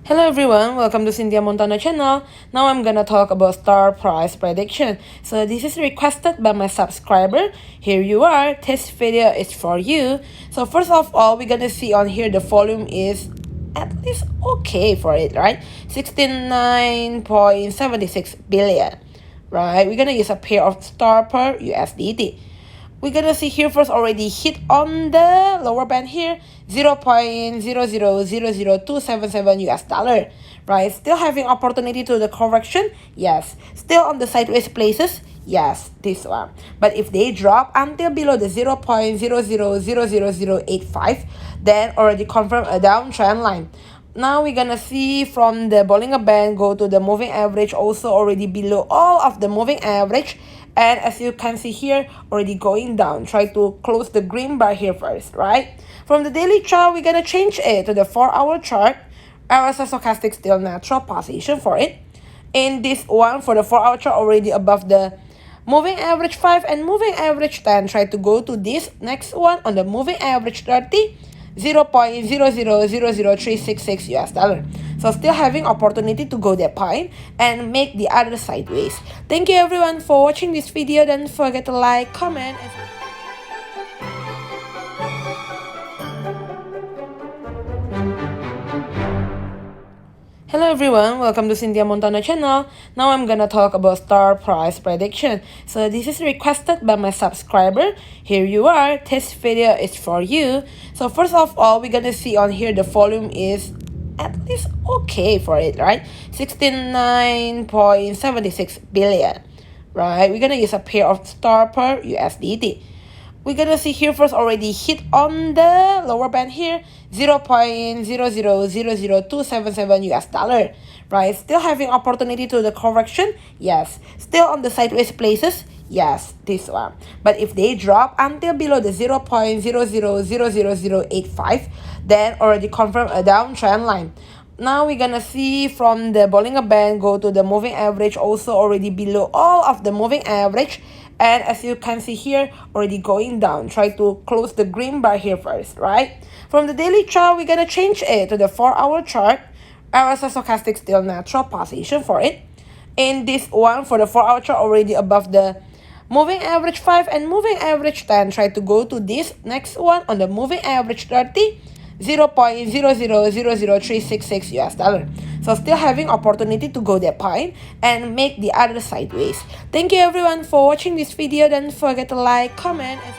Hello everyone, welcome to Cynthia Montana channel. Now I'm gonna talk about star price prediction. So this is requested by my subscriber. Here you are, this video is for you. So first of all, we're gonna see on here the volume is at least okay for it, right? 69.76 billion, right? We're gonna use a pair of star per USDT. We're gonna see here first already hit on the lower band here 0.0000277 US dollar, right? Still having opportunity to the correction, yes. Still on the sideways places, yes, this one. But if they drop until below the 0.000085, then already confirm a downtrend line. Now we're gonna see from the Bollinger Band go to the moving average, also already below all of the moving average. And as you can see here, already going down. Try to close the green bar here first, right? From the daily chart, we're gonna change it to the 4-hour chart. RSI stochastic still natural position for it. In this one, for the 4-hour chart, already above the moving average 5 and moving average 10. Try to go to this next one on the moving average 30. 0.0000366 US dollar. So still having opportunity to go that point and make the other sideways. Thank you everyone for watching this video. Don't forget to like, comment, and hello everyone, welcome to Cynthia Montana channel. Now I'm gonna talk about star price prediction. So this is requested by my subscriber. Here you are, this video is for you. So first of all, we're gonna see on here the volume is at least okay for it, right? 69.76 billion, right? We're gonna use a pair of star per USDT. We're gonna see here first already hit on the lower band here 0.0000277 US dollar, right? Still having opportunity to the correction, yes. Still on the sideways places, yes, this one. But if they drop until below the 0.000085, then already confirm a downtrend line. Now we're gonna see from the Bollinger Band go to the moving average, also already below all of the moving average. And as you can see here, already going down. Try to close the green bar here first, right? From the daily chart, we're gonna change it to the 4-hour chart. RSI stochastic still natural position for it. In this one, for the 4-hour chart, already above the moving average 5 and moving average 10. Try to go to this next one on the moving average 30. 0.0000366 US dollar. So still having opportunity to go that point and make the other sideways. Thank you everyone for watching this video. Don't forget to like, comment, and